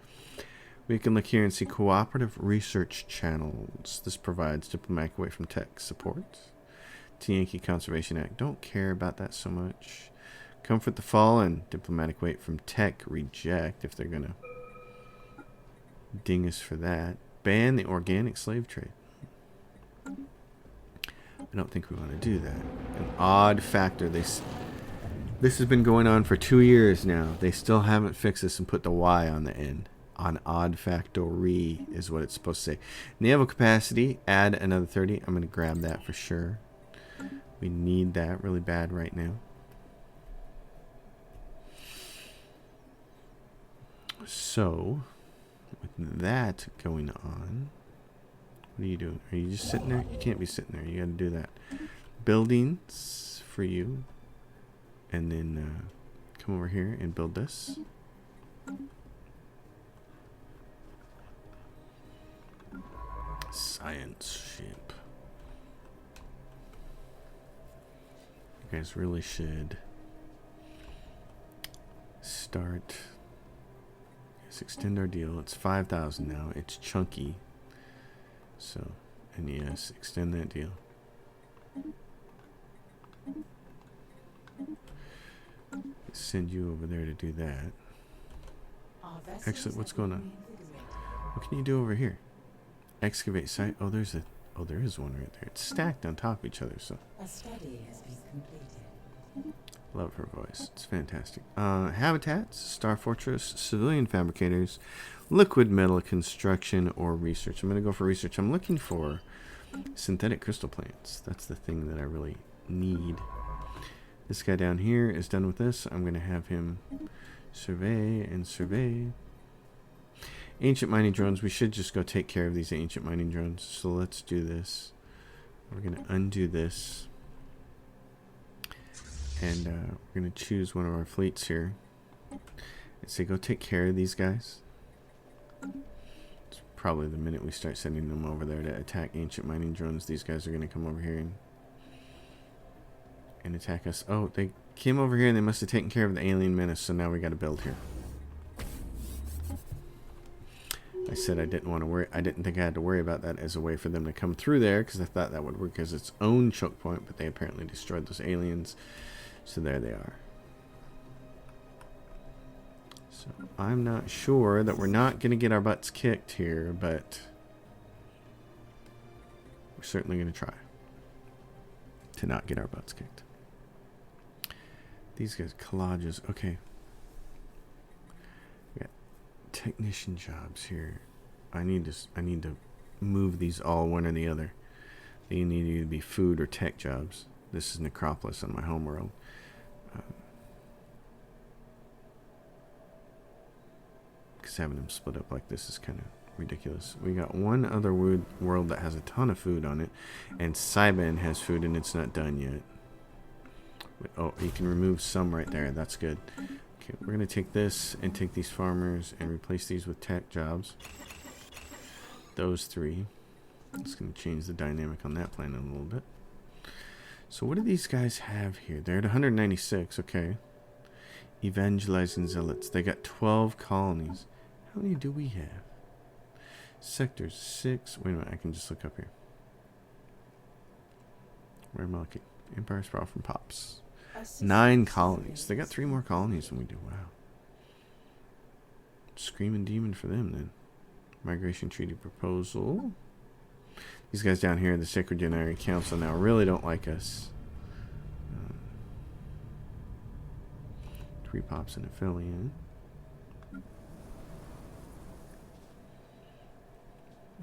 We can look here and see cooperative research channels. This provides diplomatic weight from tech support. Yankee Conservation Act. Don't care about that so much. Comfort the Fallen. Diplomatic weight from tech. Reject if they're going to ding us for that. Ban the organic slave trade. I don't think we want to do that. An odd factor. This has been going on for 2 years now. They still haven't fixed this and put the Y on the end. On odd factory is what it's supposed to say. Naval capacity. Add another 30. I'm going to grab that for sure. We need that really bad right now. So, with that going on, what are you doing? Are you just sitting there? You can't be sitting there. You got to do that. Buildings for you. And then come over here and build this. Science ship. You guys really should start. Let's extend our deal. It's 5,000 now. It's chunky. So, and yes, extend that deal. Send you over there to do that. Actually, what's going on? What can you do over here? Excavate site. Oh, there is one right there. It's stacked on top of each other. So. A study has been completed. Love her voice. It's fantastic. Habitats, Star Fortress, civilian fabricators, liquid metal construction, or research. I'm going to go for research. I'm looking for synthetic crystal plants. That's the thing that I really need. This guy down here is done with this. I'm going to have him survey and survey. Ancient mining drones. We should just go take care of these ancient mining drones. So let's do this. We're going to undo this. And we're going to choose one of our fleets here. And say go take care of these guys. It's probably the minute we start sending them over there to attack ancient mining drones, these guys are going to come over here and and attack us. Oh, they came over here and they must have taken care of the alien menace, so now we got to build here. I said I didn't want to worry. I didn't think I had to worry about that as a way for them to come through there, because I thought that would work as its own choke point, but they apparently destroyed those aliens. So there they are. So I'm not sure that we're not going to get our butts kicked here, but we're certainly going to try to not get our butts kicked. These guys, collages. Okay. We got technician jobs here. I need to move these all one or the other. They need to either be food or tech jobs. This is Necropolis on my homeworld. Because having them split up like this is kind of ridiculous. We got one other world that has a ton of food on it, and Cyban has food and it's not done yet. But, oh, you can remove some right there. That's good. Okay, we're going to take this and take these farmers and replace these with tech jobs. Those three. It's going to change the dynamic on that planet a little bit. So what do these guys have here? They're at 196. Okay. Evangelizing zealots. They got 12 colonies. How many do we have? Sectors 6. Wait a minute. I can just look up here. Where am I looking? Empire Sprawl from Pops. 9 colonies. They got 3 more colonies than we do. Wow. Screaming demon for them then. Migration treaty proposal. These guys down here, the Sacred Generic Council, now really don't like us. 3 pops and affiliate.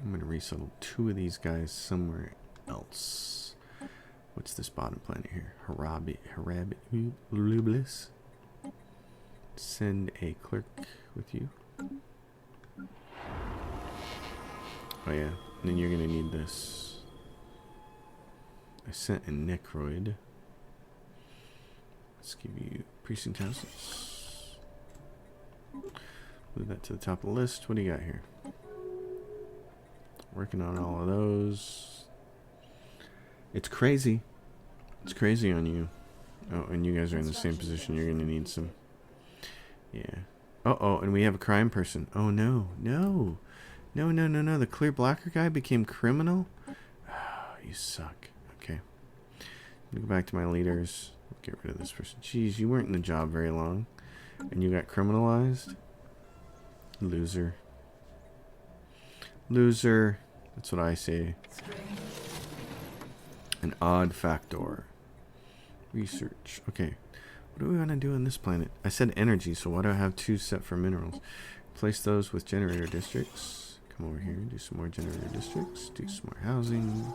I'm going to resettle 2 of these guys somewhere else. What's this bottom planet here? Harabiblis. Send a clerk with you. Oh yeah, and then you're going to need this. I sent a Necroid. Let's give you precinct houses. Move that to the top of the list. What do you got here? Working on all of those. It's crazy. It's crazy on you. Oh, and you guys are in the same position. You're going to need some. Yeah. Uh-oh, and we have a crime person. Oh, no. No. No, no, no, no. The clear blocker guy became criminal? Oh, you suck. Okay. Let me go back to my leaders. Get rid of this person. Jeez, you weren't in the job very long. And you got criminalized? Loser. Loser. That's what I say. An odd factor. Research. Okay. What do we want to do on this planet? I said energy, so why do I have 2 set for minerals? Place those with generator districts. Come over here, do some more generator districts. Do some more housing.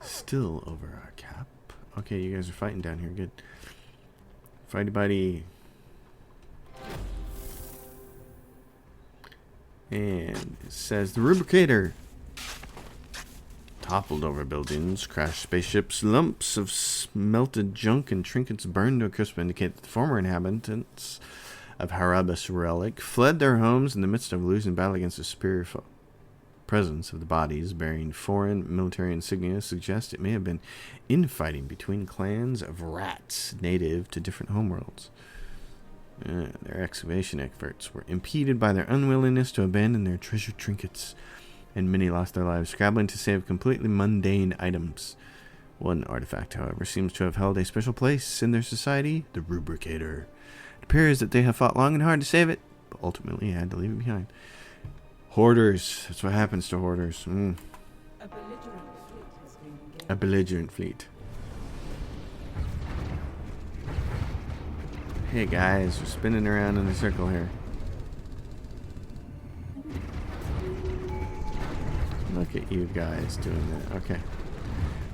Still over our cap. Okay, you guys are fighting down here. Good. Fighty buddy. And it says the rubricator. Toppled over buildings, crashed spaceships, lumps of smelted junk and trinkets burned to a crisp indicate that the former inhabitants of Harabis Relic fled their homes in the midst of losing battle against a superior foe. Presence of the bodies bearing foreign military insignia suggests it may have been infighting between clans of rats native to different homeworlds. Their excavation efforts were impeded by their unwillingness to abandon their treasured trinkets, and many lost their lives scrabbling to save completely mundane items. One artifact, however, seems to have held a special place in their society, the Rubricator. It appears that they have fought long and hard to save it, but ultimately had to leave it behind. Hoarders. That's what happens to hoarders. A belligerent fleet. Hey guys, we're spinning around in a circle here. Look at you guys doing that. Okay.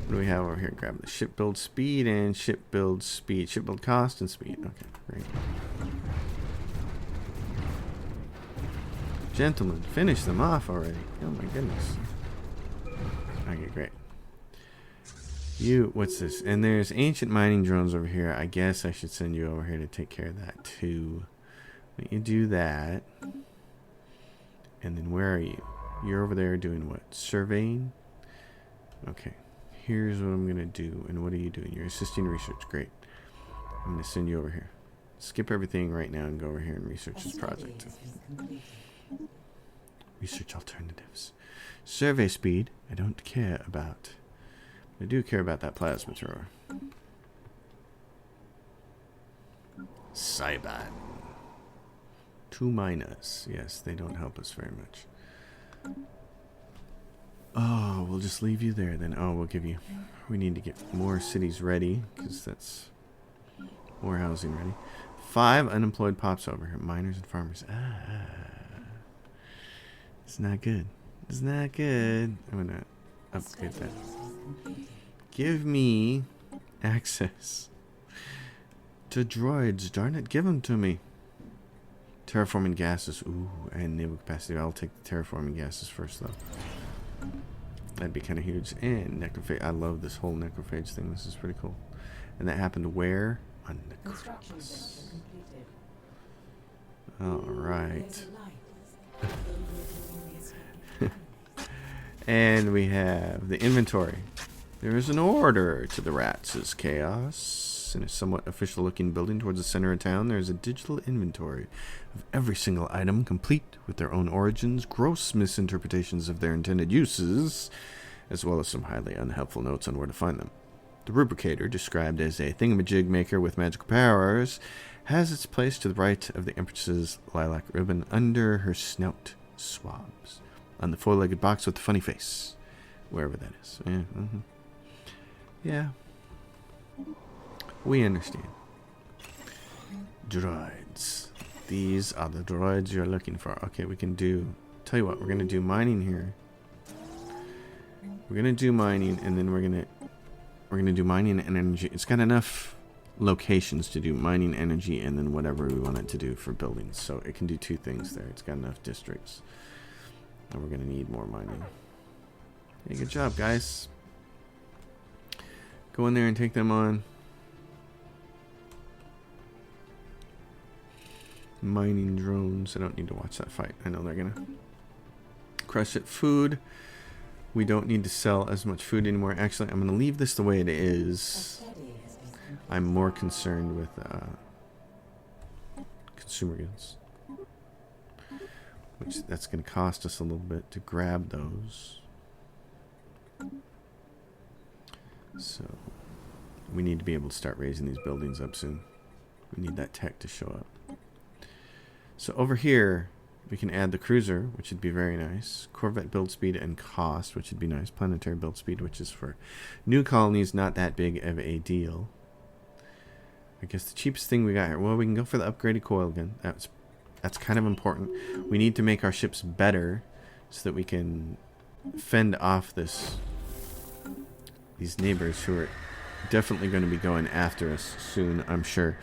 What do we have over here? Grab the ship build speed and ship build speed. Ship build cost and speed. Okay, great. Gentlemen, finish them off already. Oh my goodness. Okay, great. What's this? And there's ancient mining drones over here. I guess I should send you over here to take care of that too. Let you do that. And then where are you? You're over there doing what? Surveying? Okay. here's what I'm going to do. And what are you doing? You're assisting research. Great. I'm going to send you over here. Skip everything right now and go over here and research this project. Research alternatives. Survey speed, I don't care about. I do care about that plasma thrower. Cyber. 2 minus. Yes, they don't help us very much. Oh, we'll just leave you there then. Oh, we'll give you... We need to get more cities ready, because that's... More housing ready. 5 unemployed pops over here. Miners and farmers. It's not good. It's not good. I'm going to upgrade that. Give me access to droids. Darn it, give them to me. Terraforming gases. Ooh, and naval capacity. I'll take the terraforming gases first, though. That'd be kind of huge. And necrophage. I love this whole necrophage thing. This is pretty cool. And that happened where? On Necropolis. Alright. And we have the inventory. There is an order to the rats' chaos. In a somewhat official looking building towards the center of town, there is a digital inventory of every single item, complete with their own origins, gross misinterpretations of their intended uses, as well as some highly unhelpful notes on where to find them. The rubricator, described as a thingamajig maker with magical powers, has its place to the right of the Empress's lilac ribbon under her snout swabs, on the 4-legged box with the funny face, wherever that is. Yeah, yeah. We understand. Droids. These are the droids you're looking for. Okay, we can do... Tell you what, we're going to do mining here. We're going to do mining, and then we're going to do mining and energy. It's got enough locations to do mining, energy, and then whatever we want it to do for buildings. So it can do 2 things there. It's got enough districts. And we're going to need more mining. Hey, good job, guys. Go in there and take them on. Mining drones. I don't need to watch that fight. I know they're going to crush it. Food. We don't need to sell as much food anymore. Actually, I'm going to leave this the way it is. I'm more concerned with consumer goods. Which that's going to cost us a little bit to grab those. So we need to be able to start raising these buildings up soon. We need that tech to show up. So over here, we can add the cruiser, which would be very nice. Corvette build speed and cost, which would be nice. Planetary build speed, which is for new colonies, not that big of a deal. I guess the cheapest thing we got here. Well, we can go for the upgraded coil gun. That's kind of important. We need to make our ships better so that we can fend off these neighbors who are definitely going to be going after us soon, I'm sure.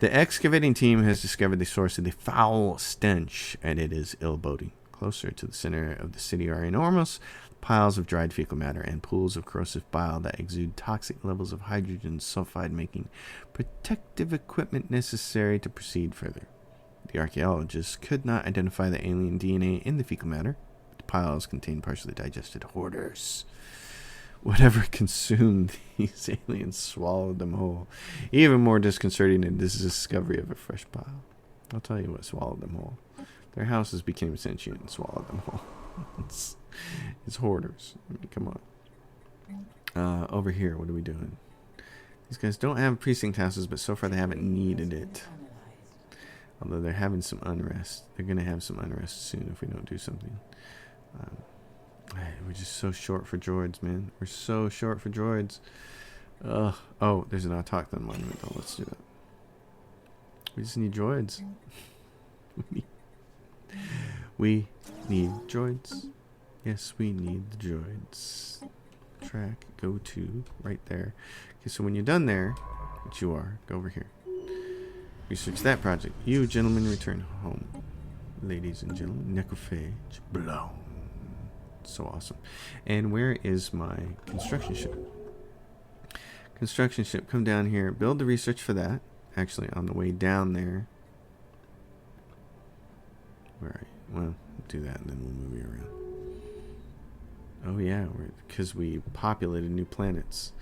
The excavating team has discovered the source of the foul stench, and it is ill-boding. Closer to the center of the city are enormous piles of dried fecal matter and pools of corrosive bile that exude toxic levels of hydrogen sulfide, making protective equipment necessary to proceed further. The archaeologists could not identify the alien DNA in the fecal matter. The piles contain partially digested hoarders. Whatever consumed these aliens swallowed them whole. Even more disconcerting than this discovery of a fresh pile. I'll tell you what swallowed them whole. Their houses became sentient and swallowed them whole. It's hoarders. I mean, come on. Over here, what are we doing? These guys don't have precinct houses, but so far they haven't needed it. Although they're having some unrest. They're going to have some unrest soon if we don't do something. We're just so short for droids, man. We're so short for droids. Oh, there's an autochthon monument, though. Let's do that. We just need droids. We need droids. Yes, we need the droids. Track, go to, right there. Okay, so when you're done there, which you are, go over here. Research that project. You gentlemen return home. Ladies and gentlemen, necrophage blown. So awesome. And where is my construction ship? Construction ship, come down here. Build the research for that. Actually, on the way down there. Where are you? Well, do that and then we'll move you Oh yeah, because we populated new planets.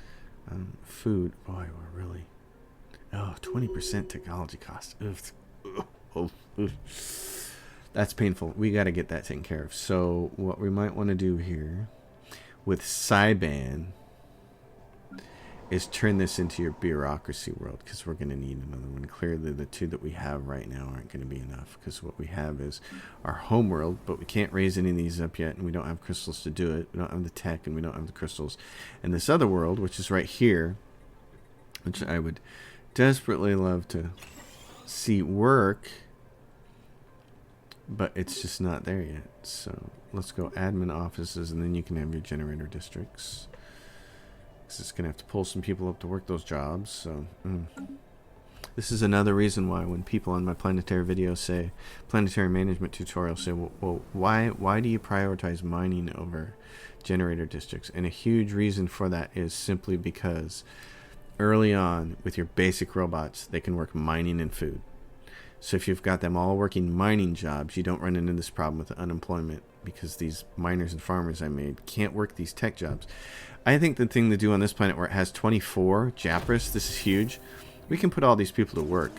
Food. Boy, we're really... Oh, 20% technology cost. Ugh. That's painful. We got to get that taken care of. So what we might want to do here with Cyban is turn this into your bureaucracy world, because we're going to need another one. Clearly the two that we have right now aren't going to be enough, because what we have is our home world, but we can't raise any of these up yet, and we don't have crystals to do it. We don't have the tech, and we don't have the crystals. And this other world, which is right here, which I would desperately love to see work, but it's just not there yet. So let's go admin offices, and then you can have your generator districts. It's going to have to pull some people up to work those jobs. So this is another reason why when people on my planetary videos say, planetary management tutorials say, well, why do you prioritize mining over generator districts? And a huge reason for that is simply because early on with your basic robots, they can work mining and food. So if you've got them all working mining jobs, you don't run into this problem with unemployment, because these miners and farmers I made can't work these tech jobs. I think the thing to do on this planet where it has 24 Japras, this is huge, we can put all these people to work.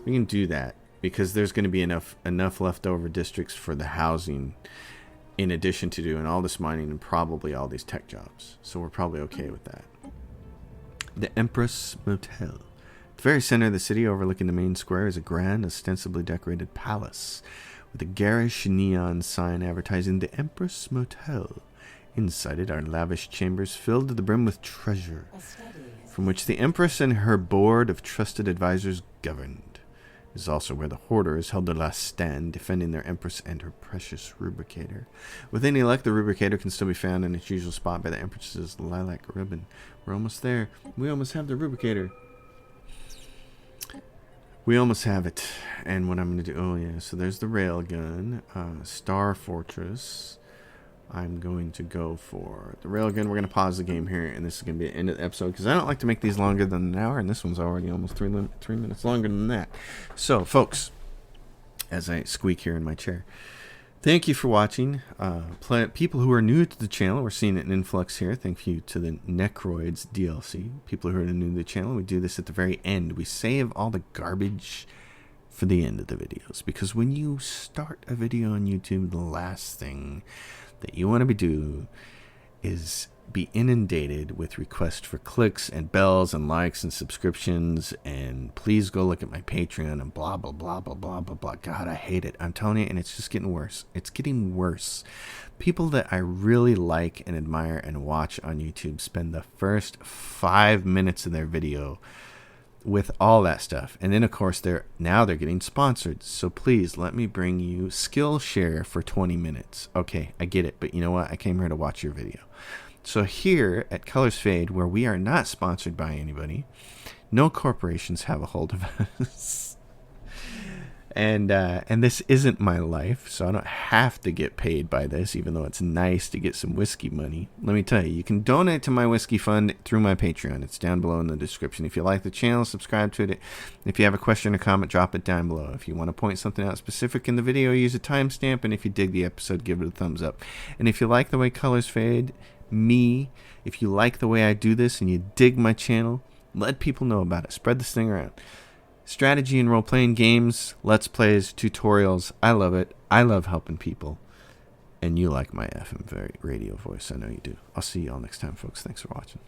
We can do that because there's going to be enough leftover districts for the housing, in addition to doing all this mining and probably all these tech jobs. So we're probably okay with that. The Empress Motel. At the very center of the city, overlooking the main square, is a grand, ostensibly decorated palace with a garish neon sign advertising the Empress Motel. Inside it are lavish chambers filled to the brim with treasure, from which the Empress and her board of trusted advisors governed. It is also where the Hoarders held their last stand, defending their Empress and her precious rubricator. With any luck, the rubricator can still be found in its usual spot by the Empress's lilac ribbon. We're almost there. We almost have the rubricator. We almost have it. And what I'm going to do... Oh, yeah. So there's the railgun. Star Fortress. I'm going to go for the railgun. We're going to pause the game here, and this is going to be the end of the episode, because I don't like to make these longer than an hour, and this one's already almost 3 minutes longer than that. So, folks, as I squeak here in my chair, thank you for watching. People who are new to the channel, we're seeing an influx here. Thank you to the Necroids DLC. People who are new to the channel, we do this at the very end. We save all the garbage for the end of the videos, because when you start a video on YouTube, the last thing that you want to do is be inundated with requests for clicks and bells and likes and subscriptions, and please go look at my Patreon and blah blah blah blah blah blah blah. God, I hate it. I'm telling you, and it's just getting worse. It's getting worse. People that I really like and admire and watch on YouTube spend the first 5 minutes of their video with all that stuff, and then of course they're getting sponsored. So please let me bring you Skillshare for 20 minutes. Okay, I get it, but you know what? I came here to watch your video. So here at Colors Fade, where we are not sponsored by anybody, no corporations have a hold of us. And this isn't my life, so I don't have to get paid by this, even though it's nice to get some whiskey money. Let me tell you, you can donate to my whiskey fund through my Patreon. It's down below in the description. If you like the channel, subscribe to it. If you have a question or comment, drop it down below. If you want to point something out specific in the video, use a timestamp. And if you dig the episode, give it a thumbs up. And if you like the way Colors Fade, if you like the way I do this and you dig my channel, let people know about it. Spread this thing around. Strategy and role-playing games, let's plays, tutorials. I love it. I love helping people. And you like my FM radio voice. I know you do. I'll see you all next time, folks. Thanks for watching.